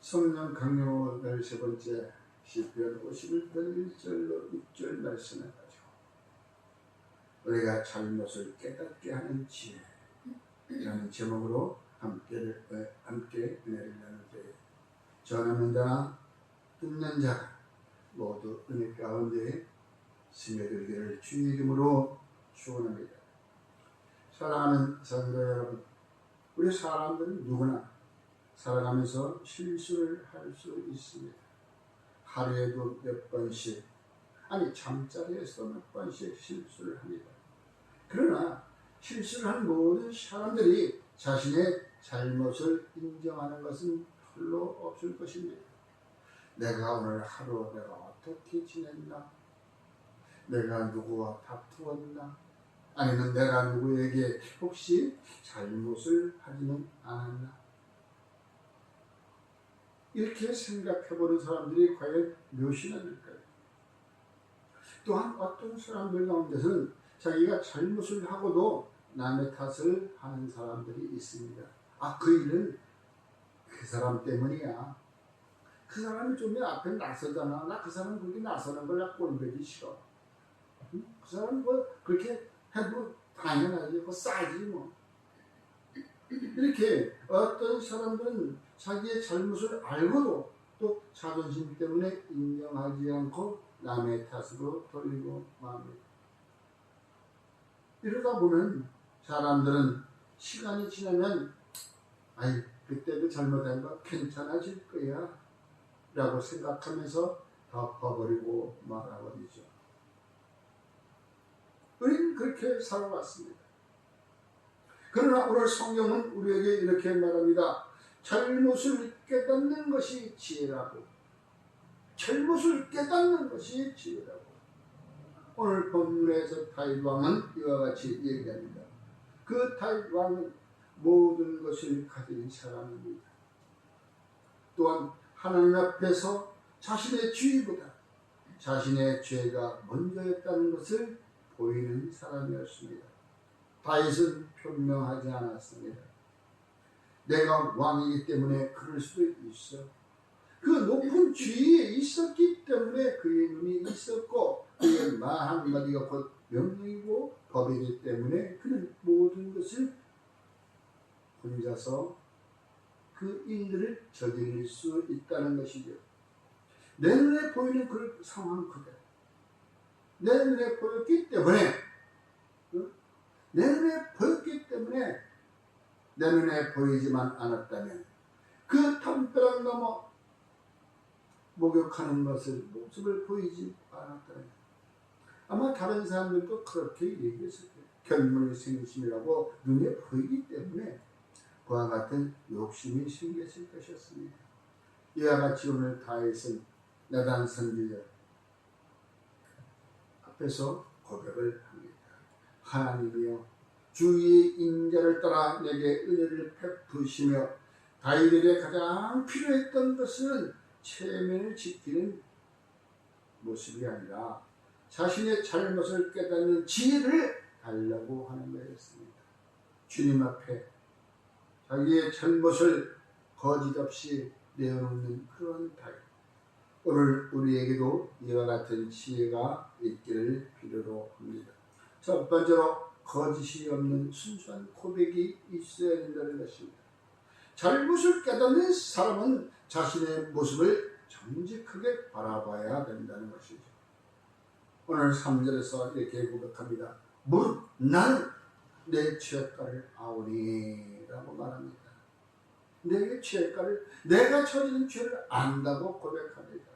성령 강요 13번째 시편 51편 1절로 6절 말씀을 가지고 우리가 잘못을 깨닫게 하는 지혜라는 제목으로 함께 은혜를 나누되 전하는 자나 듣는 자가 모두 은혜 가운데 스며들기를 주의 이름으로 축원합니다. 사랑하는 성도 여러분, 우리 사람들은 누구나 살아가면서 실수를 할 수 있습니다. 하루에도 몇 번씩, 아니 잠자리에서 몇 번씩 실수를 합니다. 그러나 실수를 한 모든 사람들이 자신의 잘못을 인정하는 것은 별로 없을 것입니다. 내가 오늘 하루 내가 어떻게 지냈나? 내가 누구와 다투었나? 아니면 내가 누구에게 혹시 잘못을 하지는 않았나? 이렇게 생각해보는 사람들이 과연 몇이나 될까요? 또한 어떤 사람들 가운데서는 자기가 잘못을 하고도 남의 탓을 하는 사람들이 있습니다. 그 일은 그 사람 때문이야. 그 사람이 좀 앞에 나서잖아. 나 그 사람 그렇게 나서는 걸 나 꼴보기 싫어. 그 사람 뭐 그렇게 해도 당연하지. 그거 싸지 뭐. 이렇게 어떤 사람들은 자기의 잘못을 알고도 또 자존심 때문에 인정하지 않고 남의 탓으로 돌리고 맙니다. 이러다 보면 사람들은 시간이 지나면 그때도 잘못한 거 괜찮아질 거야 라고 생각하면서 덮어버리고 말아버리죠. 우리는 그렇게 살아왔습니다. 그러나 오늘 성경은 우리에게 이렇게 말합니다. 잘못을 깨닫는 것이 지혜라고. 잘못을 깨닫는 것이 지혜라고. 오늘 본문에서 다윗 왕은 이와 같이 얘기합니다. 그 다윗 왕은 모든 것을 가진 사람입니다. 또한 하나님 앞에서 자신의 주의보다 자신의 죄가 먼저였다는 것을 보이는 사람이었습니다. 다윗은 변명하지 않았습니다. 내가 왕이기 때문에 그럴 수도 있어. 그 높은 지위에 있었기 때문에 그의 눈이 있었고 그의 말 한마디가 곧 명령이고 법이기 때문에 그는 모든 것을 혼자서 그 일들을 저지를 수 있다는 것이죠. 내 눈에 보이는 그 상황 그대로 내 눈에 보였기 때문에 내 눈에 보이지만 않았다면 그 담벼락 넘어 목욕하는 모습을 보이지 않았다면 아마 다른 사람들도 그렇게 얘기했을 거예요. 견문의 생심이라고 눈에 보이기 때문에 그와 같은 욕심이 생겼을 것이었습니다. 이와 같이 오늘 다윗은 나단 선지자 앞에서 고백을 합니다. 하나님이여 주의 인자를 따라 내게 은혜를 베푸시며 다윗에게 가장 필요했던 것은 체면을 지키는 모습이 아니라 자신의 잘못을 깨닫는 지혜를 달라고 하는 것이었습니다. 주님 앞에 자기의 잘못을 거짓 없이 내어놓는 그런 다윗. 오늘 우리에게도 이와 같은 지혜가 있기를 필요로 합니다. 첫 번째로 거짓이 없는 순수한 고백이 있어야 된다는 것입니다. 잘못을 깨닫는 사람은 자신의 모습을 정직하게 바라봐야 된다는 것이죠. 오늘 3절에서 이렇게 고백합니다. 무릇 나는 내 죄가를 아오니 라고 말합니다. 내 죄가를, 내가 저지른 죄를 안다고 고백합니다.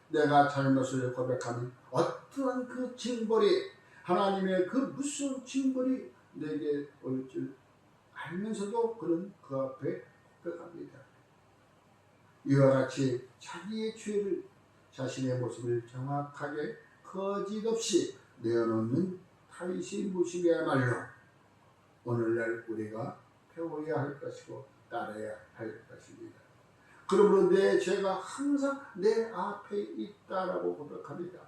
내가 잘못을 고백하면 어떠한 그 징벌이, 하나님의 그 무서운 징벌이 내게 올 줄 알면서도 그는 그 앞에 고백합니다. 이와 같이 자기의 죄를, 자신의 모습을 정확하게 거짓없이 내어놓는 다윗의 모습이야말로 오늘날 우리가 배워야 할 것이고 따라야 할 것입니다. 그러므로 내 죄가 항상 내 앞에 있다라고 고백합니다.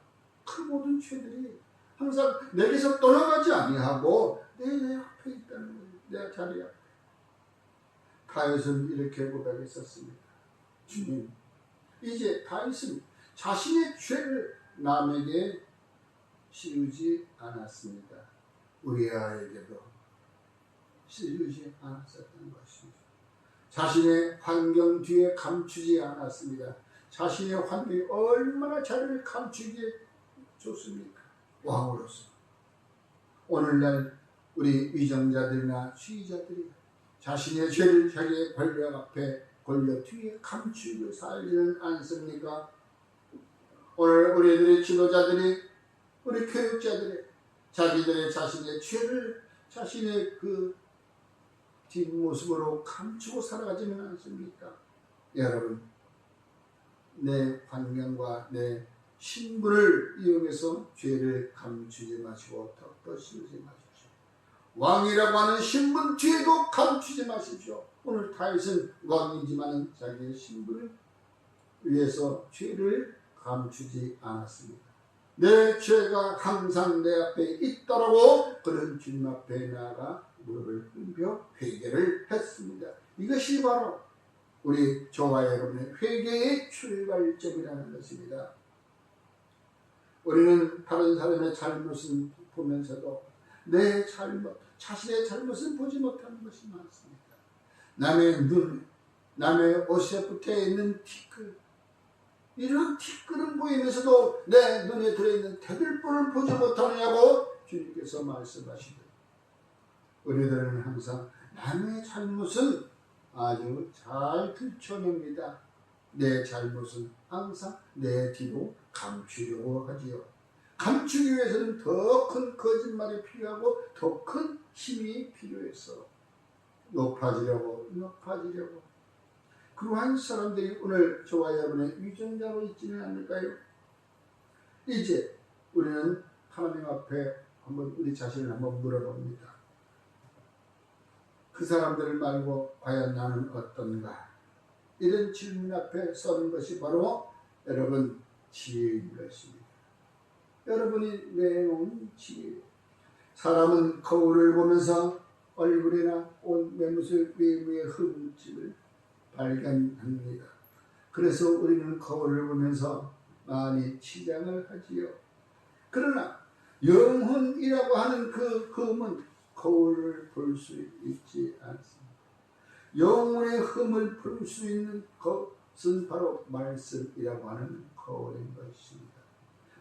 그 모든 죄들이 항상 내게서 떠나가지 아니하고 내 앞에 있다는 거예요. 내 자리 앞에. 다윗은 이렇게 고백했었습니다. 주님, 이제 다윗은 자신의 죄를 남에게 씌우지 않았습니다. 우리아에게도 씌우지 않았었던 것입니다. 자신의 환경 뒤에 감추지 않았습니다. 자신의 환경이 얼마나 자기를 감추기에 좋습니까? 왕으로서. 오늘날 우리 위정자들이나 시위자들이 자신의 죄를 자기의 권력 앞에 권력 뒤에 감추고 살지는 않습니까? 오늘 우리들의 지도자들이, 우리 교육자들이 자기들의 자신의 죄를 자신의 그 뒷모습으로 감추고 살아가지는 않습니까? 여러분, 내 환경과 내 신분을 이용해서 죄를 감추지 마시고 덮어씌우지 마십시오. 왕이라고 하는 신분 뒤에도 감추지 마십시오. 오늘 다윗은 왕이지만 자기의 신분을 위해서 죄를 감추지 않았습니다. 내 죄가 항상 내 앞에 있다라고 그런 주님 앞에 나아가 무릎을 꿇며 회개를 했습니다. 이것이 바로 우리 저와 여러분의 회개의 출발점이라는 것입니다. 우리는 다른 사람의 잘못을 보면서도 내 잘못, 자신의 잘못을 보지 못하는 것이 많습니다. 남의 눈, 남의 옷에 붙어있는 티끌, 이런 티끌은 보이면서도 내 눈에 들어있는 태들보를 보지 못하느냐고 주님께서 말씀하시듯 우리들은 항상 남의 잘못은 아주 잘 들춰냅니다. 내 잘못은 항상 내 뒤로 감추려고 하지요. 감추기 위해서는 더 큰 거짓말이 필요하고 더 큰 힘이 필요해서 높아지려고 그러한 사람들이 오늘 저와 여러분의 위정자로 있지는 않을까요? 이제 우리는 하나님 앞에 한번 우리 자신을 한번 물어봅니다. 그 사람들을 말고 과연 나는 어떤가? 이런 질문 앞에 서는 것이 바로 여러분 지혜인 것입니다. 여러분이 내놓은 지혜. 사람은 거울을 보면서 얼굴이나 옷 매무새 외모의 흠집을 발견합니다. 그래서 우리는 거울을 보면서 많이 치장을 하지요. 그러나 영혼이라고 하는 그 흠은 거울을 볼 수 있지 않습니다. 영혼의 흠을 볼 수 있는 것은 바로 말씀이라고 하는 거울인 것입니다.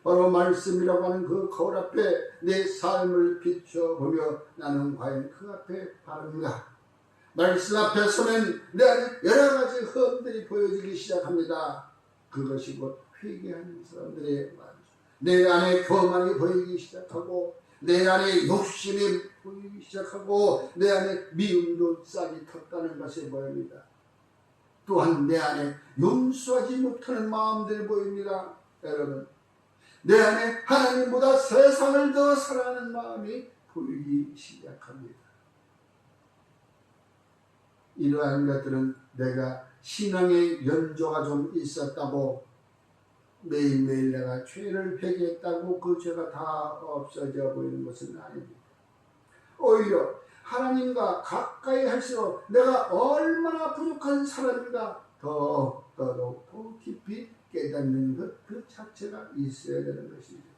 바로 말씀이라고 하는 그 거울 앞에 내 삶을 비춰보며 나는 과연 그 앞에 바른가? 말씀 앞에 서면 내 안에 여러 가지 흠들이 보여지기 시작합니다. 그것이 곧 회개하는 사람들의 말이죠. 내 안에 교만이 보이기 시작하고 내 안에 욕심이 보이기 시작하고 내 안에 미움도 싹이 텄다는 것이 보입니다. 또한 내 안에 용서하지 못하는 마음들이 보입니다. 여러분, 내 안에 하나님보다 세상을 더 사랑하는 마음이 보이기 시작합니다. 이러한 것들은 내가 신앙의 연조가 좀 있었다고 매일매일 내가 죄를 회개했다고 그 죄가 다 없어져 보이는 것은 아닙니다. 오히려 하나님과 가까이 할수록 내가 얼마나 부족한 사람인가 더 깊이 깨닫는 것 그 자체가 있어야 되는 것입니다.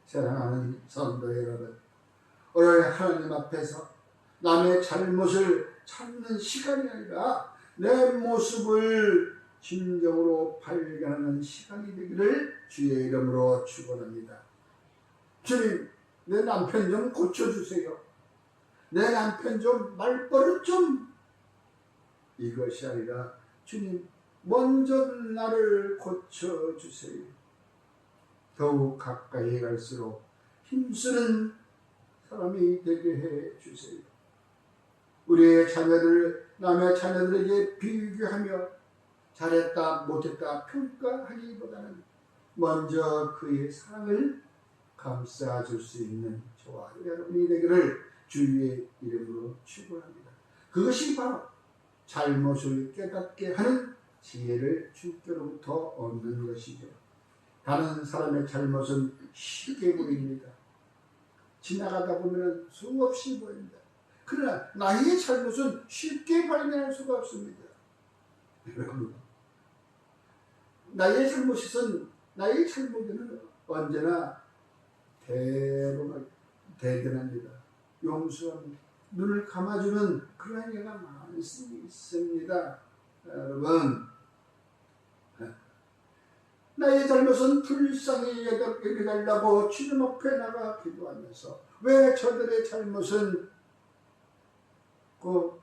사랑하는 성도 여러분, 오늘 하나님 앞에서 남의 잘못을 찾는 시간이 아니라 내 모습을 진정으로 발견하는 시간이 되기를 주의 이름으로 축원합니다. 주님, 내 남편 좀 고쳐주세요. 내 남편 좀 말버릇 좀. 이것이 아니라 주님, 먼저 나를 고쳐주세요. 더욱 가까이 갈수록 힘쓰는 사람이 되게 해주세요. 우리의 자녀들, 남의 자녀들에게 비교하며 잘했다 못했다 평가하기보다는 먼저 그의 사랑을 감싸줄 수 있는 저와 여러분이 되기를 주의 이름으로 축원합니다. 그것이 바로 잘못을 깨닫게 하는 지혜를 주께로부터 얻는 것이죠. 다른 사람의 잘못은 쉽게 보입니다. 지나가다 보면 수없이 보입니다. 그러나 나의 잘못은 쉽게 발견할 수가 없습니다. 여러분, 나의 잘못은 언제나 대단합니다. 용서합니다. 눈을 감아주는 그런 예가 많습니다. 여러분, 나의 잘못은 불쌍히 여겨달라고 주님 앞에 나가 기도하면서 왜 저들의 잘못은 꼭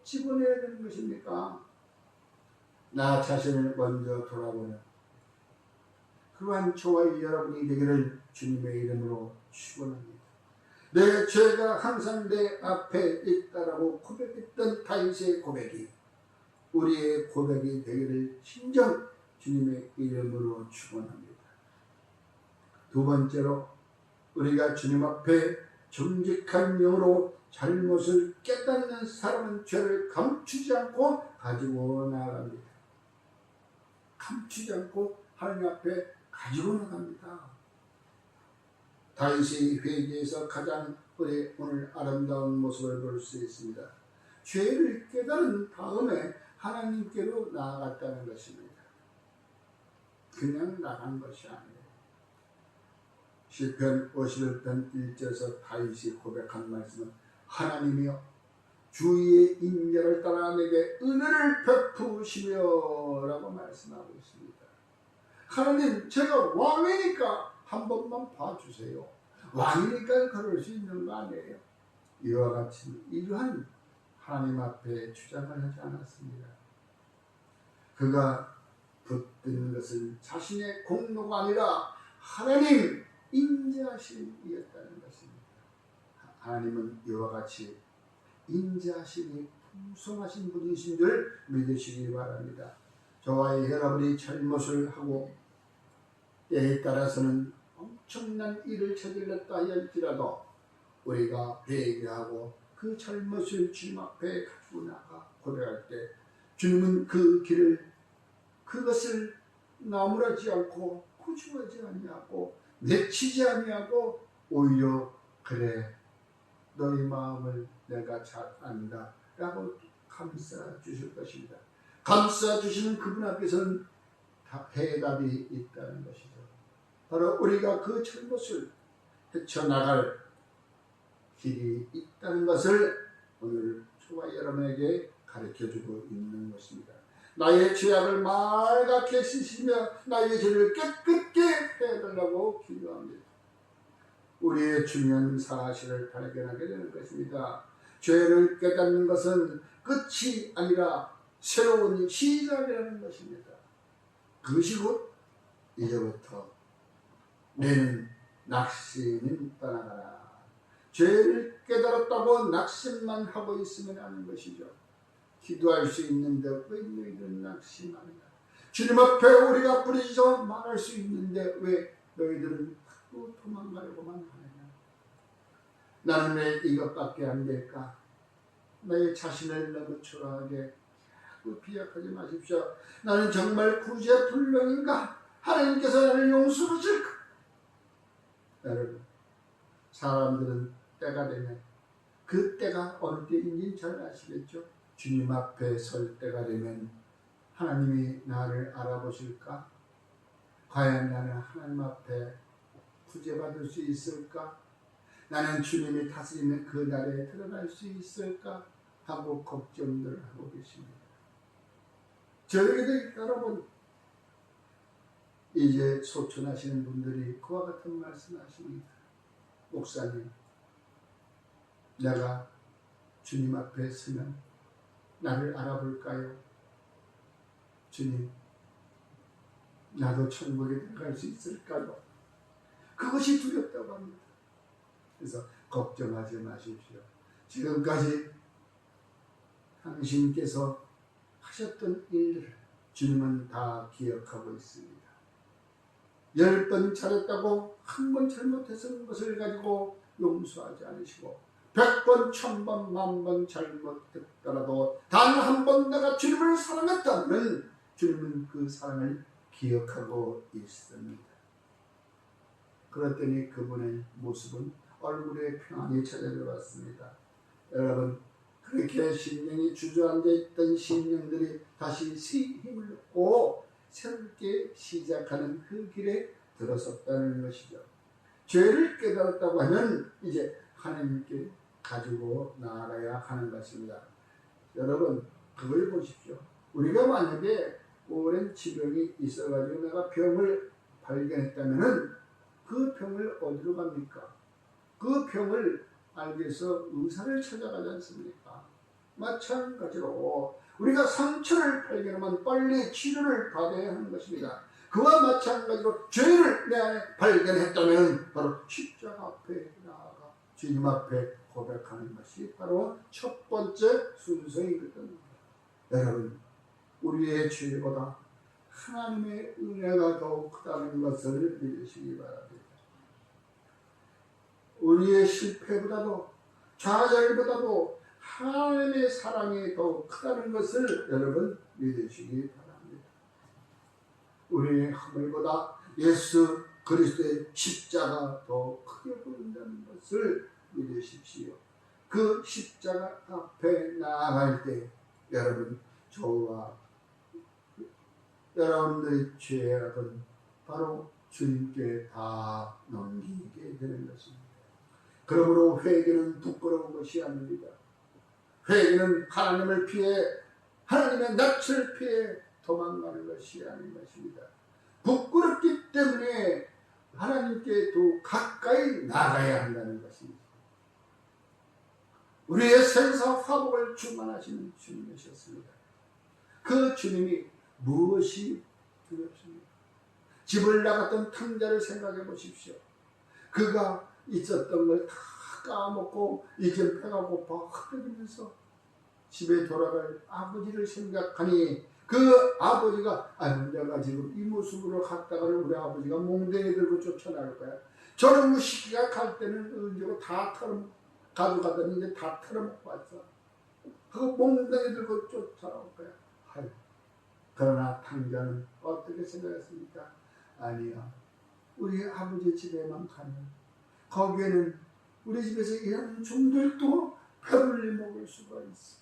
집어내야 되는 것입니까? 나 자신을 먼저 돌아보는 그러한 저와 여러분이 되기를 주님의 이름으로 축원합니다. 내 죄가 항상 내 앞에 있다라고 고백했던 다윗의 고백이 우리의 고백이 되기를 진정 주님의 이름으로 축원합니다. 두 번째로 우리가 주님 앞에 정직한 영으로 잘못을 깨닫는 사람은 죄를 감추지 않고 가지고 나아갑니다. 감추지 않고 하나님 앞에 가지고 나갑니다. 다윗이 회개에서 가장 오늘 아름다운 모습을 볼 수 있습니다. 죄를 깨달은 다음에 하나님께로 나아갔다는 것입니다. 그냥 나간 것이 아니에요. 시편 51편 1절에서 다윗이 고백한 말씀은 하나님이여 주의 인자를 따라 내게 은혜를 베푸시며 라고 말씀하고 있습니다. 하나님, 제가 왕이니까 한 번만 봐주세요. 왕이니까 그럴 수 있는 거 아니에요. 이와 같이 이러한 하나님 앞에 주장을 하지 않았습니다. 그가 붙든 것은 자신의 공로가 아니라 하나님 인자하심이었다는 것입니다. 하나님은 이와 같이 인자하심이 풍성하신 분이신 줄 믿으시기 바랍니다. 저와 여러분이 잘못을 하고 때에 따라서는 엄청난 일을 저질렀다 할지라도 우리가 회개하고 그 잘못을 주님 앞에 가지고 나가 고백할 때 주님은 그 길을 그것을 나무라지 않고 고집하지 아니하고 내치지 아니하고 오히려 그래 너희 마음을 내가 잘 안다 라고 감싸 주실 것입니다. 감싸 주시는 그분 앞에서는 다 해답이 있다는 것이죠. 바로 우리가 그 잘못을 헤쳐나갈 길이 있다는 것을 오늘 저와 여러분에게 가르쳐주고 있는 것입니다. 나의 죄악을 말갛게 씻으며 나의 죄를 깨끗게 해달라고 기도합니다. 우리의 중요한 사실을 발견하게 되는 것입니다. 죄를 깨닫는 것은 끝이 아니라 새로운 시작이라는 것입니다. 그것이 곧 이제부터 내는 낙심은 떠나가라. 죄를 깨달았다고 낙심만 하고 있으면 하는 것이죠. 기도할 수 있는데 왜 너희들은 낙심하느냐. 주님 앞에 우리가 부르짖어 말할 수 있는데 왜 너희들은 자꾸 도망가려고만 하느냐. 나는 왜 이것밖에 안 될까. 나의 자신을 너무 초라하게 비약하지 마십시오. 나는 정말 구제불능인가. 하나님께서 나를 용서하실까. 여러분, 사람들은 때가 되면 그 때가 어느 때인지 잘 아시겠죠? 주님 앞에 설 때가 되면 하나님이 나를 알아보실까? 과연 나는 하나님 앞에 구제받을 수 있을까? 나는 주님이 다스리는 그 날에 드러날 수 있을까? 하고 걱정들을 하고 계십니다. 저에게도 여러분 이제 소천하시는 분들이 그와 같은 말씀하십니다. 목사님, 내가 주님 앞에 서면 나를 알아볼까요? 주님, 나도 천국에 들어갈 수 있을까요? 그것이 두렵다고 합니다. 그래서 걱정하지 마십시오. 지금까지 당신께서 하셨던 일을 주님은 다 기억하고 있습니다. 10번 잘했다고 한 번 잘못했던 것을 가지고 용서하지 않으시고 100번, 1000번, 10,000번 잘못했더라도 단 한 번 내가 주님을 사랑했다면 주님은 그 사랑을 기억하고 있습니다. 그랬더니 그분의 모습은 얼굴에 평안이 찾아들어왔습니다. 여러분, 그렇게 심령이 주저앉아 있던 심령들이 다시 새 힘을 얻고 새롭게 시작하는 그 길에 들어섰다는 것이죠. 죄를 깨달았다고 하면 이제 하나님께 가지고 나아가야 하는 것입니다. 여러분, 그걸 보십시오. 우리가 만약에 오랜 질병이 있어가지고 내가 병을 발견했다면 그 병을 어디로 갑니까? 그 병을 알기 위해서 의사를 찾아가지 않습니까? 마찬가지로 우리가 상처를 발견하면 빨리 치료를 받아야 하는 것입니다. 그와 마찬가지로 죄를 내 안에 발견했다면 바로 십자가 앞에 나아가 주님 앞에 고백하는 것이 바로 첫 번째 순서이거든요. 여러분, 우리의 죄보다 하나님의 은혜가 더욱 크다는 것을 믿으시기 바랍니다. 우리의 실패보다도 좌절보다도 하나님의 사랑이 더욱 크다는 것을 여러분 믿으시기 바랍니다. 우리의 허물보다 예수 그리스도의 십자가 더 크게 보인다는 것을 믿으십시오. 그 십자가 앞에 나아갈 때 여러분, 저와 여러분들의 죄악은 바로 주님께 다 넘기게 되는 것입니다. 그러므로 회개는 부끄러운 것이 아닙니다. 회개는 하나님을 피해 하나님의 낯을 피해 도망가는 것이 아닌 것입니다. 부끄럽기 때문에 하나님께 더 가까이 나가야 한다는 것입니다. 우리의 생사 화복을 주관하시는 주님이셨습니다. 그 주님이 무엇이 두렵습니까? 집을 나갔던 탕자를 생각해 보십시오. 그가 있었던 걸 다 까먹고 이제 배가 고파 흐르면서 집에 돌아갈 아버지를 생각하니 그 아버지가 내가 지금 이 모습으로 갔다가는 우리 아버지가 몽둥이 들고 쫓아나갈 거야. 저런 무식이가 갈 때는 언제고 다 가져가더니 이제 다 털어먹고 왔어. 그거 몽둥이 들고 쫓아올 거야. 그러나 탕자는 어떻게 생각했습니까? 아니야. 우리 아버지 집에만 가면 거기에는 우리 집에서 일하는 종들도 배불리 먹을 수가 있어.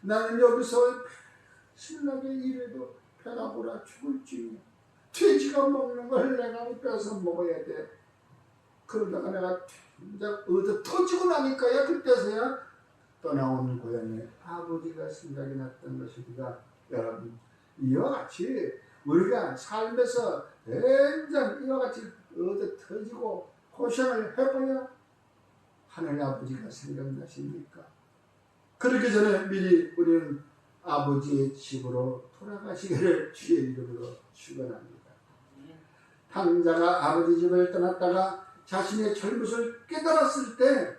나는 여기서 신나게 일해도 배가 불어 죽을 줄. 돼지가 먹는 걸 내가 뺏어 먹어야 돼. 그러다가 내가 어디 터지고 나니까야 그때서야 떠나온 고향에 아버지가 생각이 났던 것입니다. 여러분, 이와 같이 우리가 삶에서 굉장히 이와 같이 어디 터지고 고생을 해봐야 하나님 아버지가 생각나십니까? 그렇기 전에 미리 우리는 아버지의 집으로 돌아가시기를 주의 이름으로 축원합니다. 탕자가 아버지 집을 떠났다가 자신의 잘못을 깨달았을 때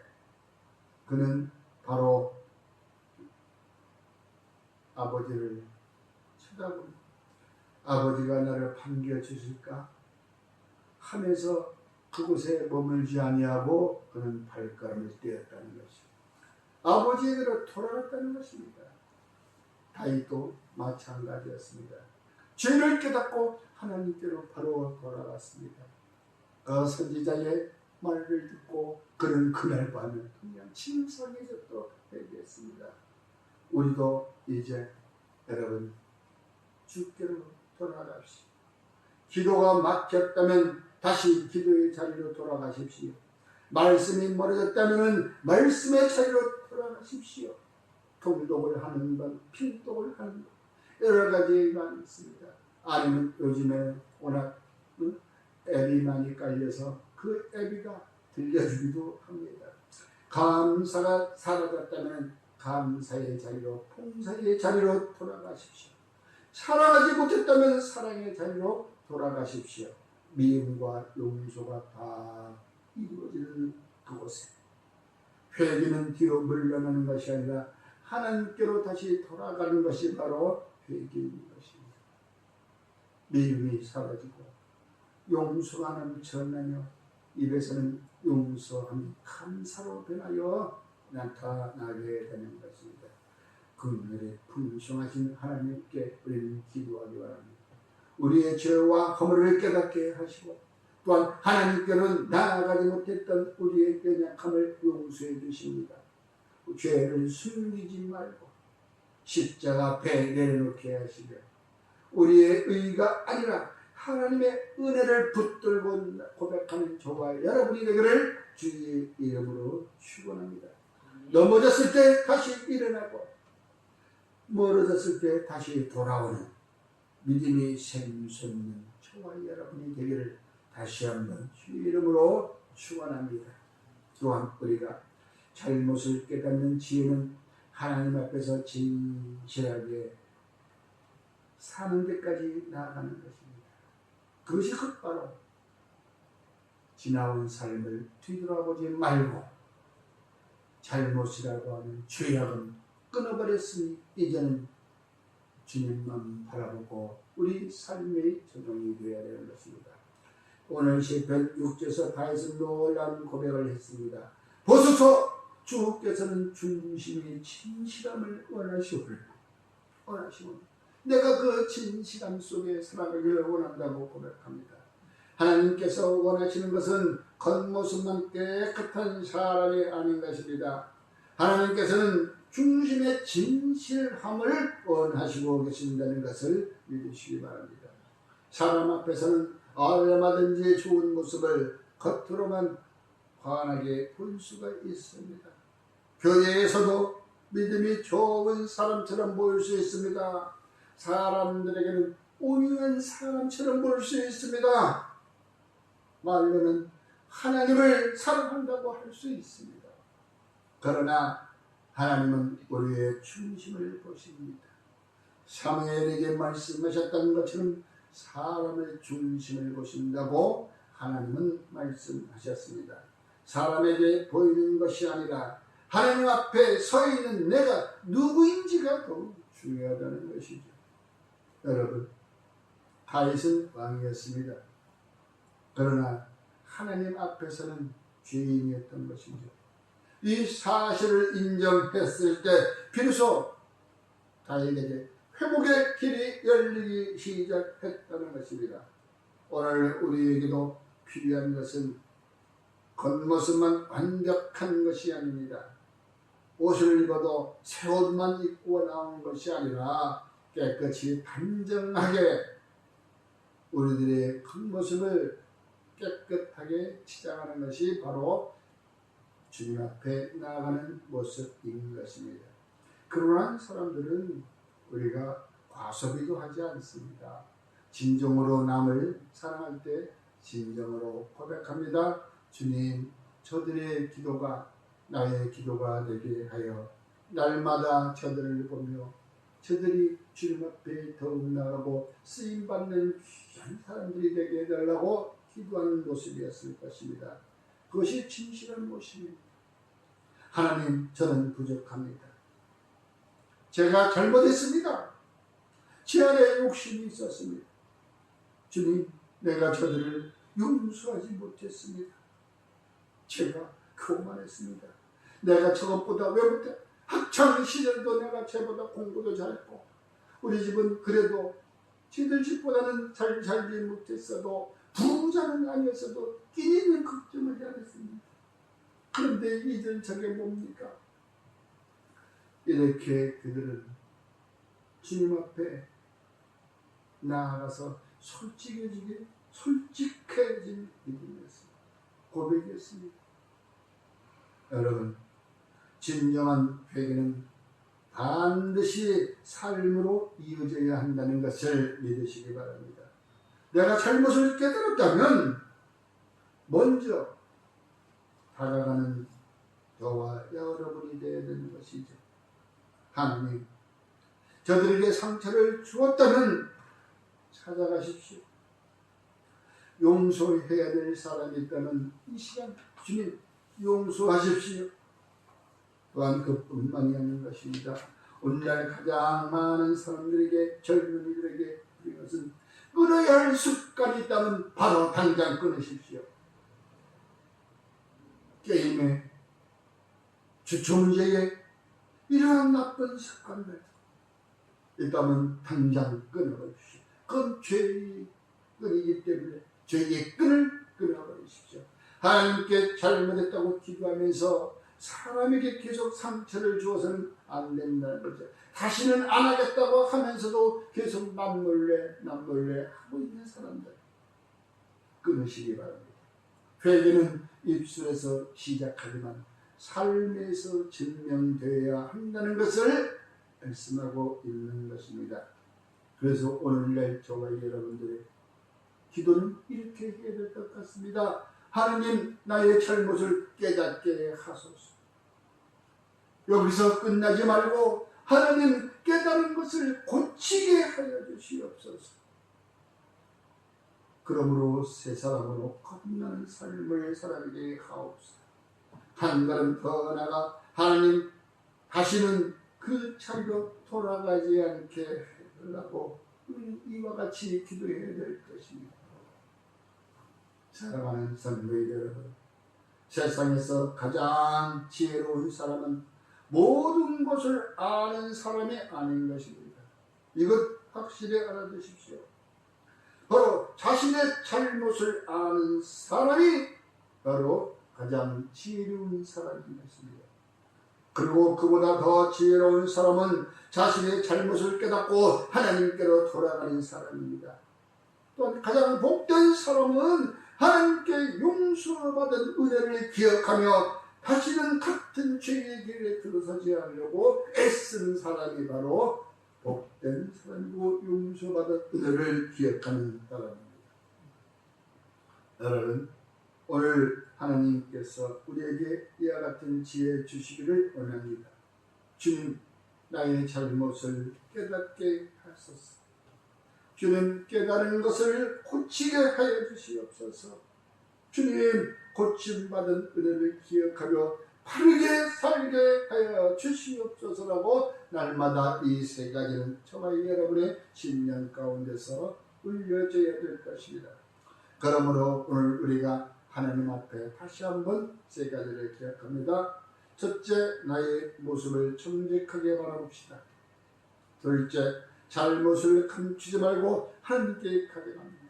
그는 바로 아버지를 쳐다보고 아버지가 나를 반겨주실까 하면서 그곳에 머물지 아니하고 그는 발걸음을 떼었다는 것입니다. 아버지에게로 돌아갔다는 것입니다. 다윗도 마찬가지였습니다. 죄를 깨닫고 하나님께로 바로 돌아갔습니다. 그 선지자의 말을 듣고 그는 그날 밤에 그냥 침상에서 회개했습니다. 우리도 이제 여러분 주께로 돌아갑시다. 기도가 막혔다면 다시 기도의 자리로 돌아가십시오. 말씀이 멀어졌다면 말씀의 자리로 돌아가십시오. 통독을 하는 것, 필독을 하는 것 여러 가지가 있습니다. 아니면 요즘에 워낙 앱이 많이 깔려서 그 앱이가 들려주기도 합니다. 감사가 사라졌다면 감사의 자리로, 봉사의 자리로 돌아가십시오. 사랑하지 못했다면 사랑의 자리로 돌아가십시오. 미움과 용서가 다 이루어지는 그곳에 회개는 뒤로 물러나는 것이 아니라 하나님께로 다시 돌아가는 것이 바로 회개인 것입니다. 미움이 사라지고 용서가 넘쳐나며 입에서는 용서함이 감사로 변하여 나타나게 되는 것입니다. 그늘에 풍성하신 하나님께 우리는 기도하기 바랍니다. 우리의 죄와 허물을 깨닫게 하시고 또한 하나님께는 나아가지 못했던 우리의 연약함을 용서해 주십니다. 죄를 숨기지 말고 십자가 앞에 내려놓게 하시며 우리의 의가 아니라 하나님의 은혜를 붙들고 고백하는 저와 여러분이 되기를 주의 이름으로 축원합니다. 넘어졌을 때 다시 일어나고 멀어졌을 때 다시 돌아오는 믿음이 샘솟는 저와 여러분이 되기를 다시 한번 주의 이름으로 축원합니다. 또한 우리가 잘못을 깨닫는 지혜는 하나님 앞에서 진실하게 사는 데까지 나아가는 것입니다. 그것이 곧바로 지나온 삶을 뒤돌아보지 말고 잘못이라고 하는 죄악은 끊어버렸으니 이제는 주님만 바라보고 우리 삶의 조정이 되어야 되는 것입니다. 오늘 시편 6절에서 다윗은 놀라운 고백을 했습니다. 보소서 주께서는 중심의 진실함을 원하시오니 내가 그 진실함 속에 살아가기를 원한다고 고백합니다. 하나님께서 원하시는 것은 겉모습만 깨끗한 사람이 아닌 것입니다. 하나님께서는 중심의 진실함을 원하시고 계신다는 것을 믿으시기 바랍니다. 사람 앞에서는 얼마든지 좋은 모습을 겉으로만 환하게 볼 수가 있습니다. 교회에서도 믿음이 좋은 사람처럼 보일 수 있습니다. 사람들에게는 온유한 사람처럼 보일 수 있습니다. 말로는 하나님을 사랑한다고 할 수 있습니다. 그러나 하나님은 우리의 중심을 보십니다. 사무엘에게 말씀하셨던 것처럼 사람의 중심을 보신다고 하나님은 말씀하셨습니다. 사람에게 보이는 것이 아니라 하나님 앞에 서 있는 내가 누구인지가 더욱 중요하다는 것이죠. 여러분, 다윗은 왕이었습니다. 그러나 하나님 앞에서는 죄인이었던 것이죠. 이 사실을 인정했을 때 비로소 다윗에게 회복의 길이 열리기 시작했다는 것입니다. 오늘 우리에게도 필요한 것은 겉모습만 완벽한 것이 아닙니다. 옷을 입어도 새 옷만 입고 나오는 것이 아니라 깨끗이 단정하게 우리들의 겉모습을 깨끗하게 치장하는 것이 바로 주님 앞에 나아가는 모습인 것입니다. 그러한 사람들은 우리가 과소비도 하지 않습니다. 진정으로 남을 사랑할 때 진정으로 고백합니다. 주님, 저들의 기도가 나의 기도가 되게 하여 날마다 저들을 보며 저들이 주님 앞에 더욱 나아가고 쓰임받는 귀한 사람들이 되게 해달라고 기도하는 모습이었을 것입니다. 그것이 진실한 모습입니다. 하나님, 저는 부족합니다. 제가 잘못했습니다. 제 안에 욕심이 있었습니다. 주님, 내가 저들을 용서하지 못했습니다. 제가 교만했습니다. 내가 저것보다 왜 못해? 학창 시절도 내가 쟤보다 공부도 잘했고 우리 집은 그래도 쟤들 집보다는 잘 살지 못했어도 부자는 아니었어도 끼니는 걱정을 잘했습니다. 그런데 이젠 저게 뭡니까? 이렇게 그들은 주님 앞에 나아가서 솔직해진 믿음이었습니다. 고백이었습니다. 여러분, 진정한 회개는 반드시 삶으로 이어져야 한다는 것을 믿으시기 바랍니다. 내가 잘못을 깨달았다면 먼저 다가가는 저와 여러분이 되어야 되는 것이죠. 하나님, 저들에게 상처를 주었다면 찾아가십시오. 용서해야 될 사람이 있다면 이 시간 주님 용서하십시오. 또한 그뿐만이 아닌 것입니다. 오늘날 가장 많은 사람들에게, 젊은이들에게 이것은 끊어야 할 습관이 있다면 바로 당장 끊으십시오. 게임에, 주총제에 이러한 나쁜 습관들 있다면 당장 끊어버리십시오. 그건 죄의 끈이기 때문에 죄의 끈을 끊어버리십시오. 하나님께 잘못했다고 기도하면서 사람에게 계속 상처를 주어서는 안 된다는 거죠. 다시는 안 하겠다고 하면서도 계속 남몰래 하고 있는 사람들 끊으시기 바랍니다. 회개는 입술에서 시작하지만 삶에서 증명되어야 한다는 것을 말씀하고 있는 것입니다. 그래서 오늘날 저와 여러분들의 기도는 이렇게 해야 될 것 같습니다. 하느님, 나의 잘못을 깨닫게 하소서. 여기서 끝나지 말고 하나님, 깨달은 것을 고치게 하여 주시옵소서. 그러므로 새 사람으로 거듭나는 삶을 살게 하옵소서. 한 걸음 더 나아가 하나님, 다시는 그 자리로 돌아가지 않게 해달라고 이와 같이 기도해야 될 것입니다. 사랑하는 성도 여러분, 세상에서 가장 지혜로운 사람은 모든 것을 아는 사람이 아닌 것입니다. 이것 확실히 알아두십시오. 바로 자신의 잘못을 아는 사람이 바로 가장 지혜로운 사람인 것입니다. 그리고 그보다 더 지혜로운 사람은 자신의 잘못을 깨닫고 하나님께로 돌아가는 사람입니다. 또한 가장 복된 사람은 하나님께 용서받은 은혜를 기억하며 다시는 같은 죄의 길에 들어서지 않으려고 애쓰는 사람이 바로 복된 사람이고 용서받은 은혜를 기억하는 사람입니다. 여러분, 오늘 하나님께서 우리에게 이와 같은 지혜 주시기를 원합니다. 주님, 나의 잘못을 깨닫게 하소서. 주님, 깨달은 것을 고치게 하여 주시옵소서. 주님, 고침받은 은혜를 기억하며 바르게 살게 하여 주시옵소서라고 날마다 이 세 가지는 저와 여러분의 신년 가운데서 울려져야 될 것입니다. 그러므로 오늘 우리가 하나님 앞에 다시 한번 세 가지를 기억합니다. 첫째, 나의 모습을 정직하게 바라봅시다. 둘째, 잘못을 감추지 말고 하나님께 가져갑니다.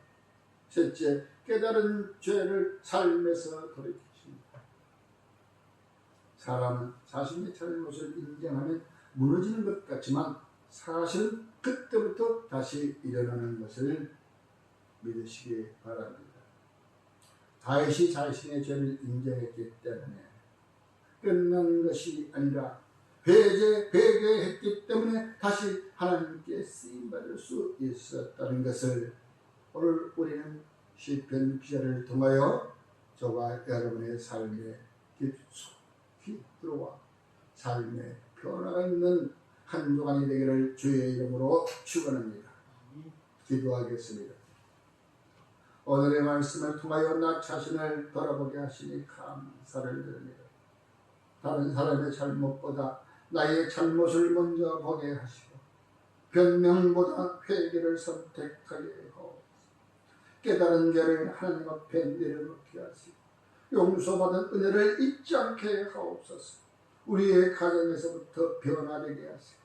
셋째, 깨달은 죄를 삶에서 돌이키십니다. 사람은 자신의 잘못을 인정하면 무너지는 것 같지만 사실은 그때부터 다시 일어나는 것을 믿으시기 바랍니다. 다윗이 자신의 죄를 인정했기 때문에 끝난 것이 아니라 회개했기 때문에 다시 하나님께 쓰임받을 수 있었다는 것을 오늘 우리는 시편 기자를 통하여 저와 여러분의 삶에 깊숙이 들어와 삶의 변화가 있는 한 주간이 되기를 주의 이름으로 축원합니다. 기도하겠습니다. 오늘의 말씀을 통하여 나 자신을 돌아보게 하시니 감사를 드립니다. 다른 사람의 잘못보다 나의 잘못을 먼저 보게 하시고 변명보다 회개를 선택하게 하옵소서. 깨달은 죄를 하나님 앞에 내려놓게 하시고 용서받은 은혜를 잊지 않게 하옵소서. 우리의 가정에서부터 변화되게 하시고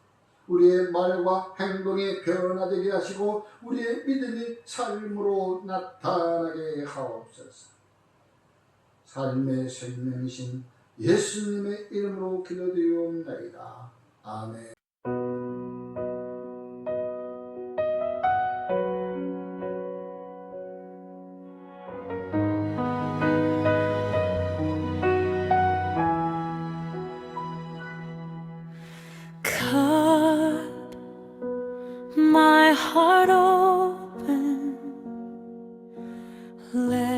우리의 말과 행동이 변화되게 하시고 우리의 믿음이 삶으로 나타나게 하옵소서. 삶의 생명이신 예수님의 이름으로 기도드리옵나이다. 아멘. Cut my heart open. Let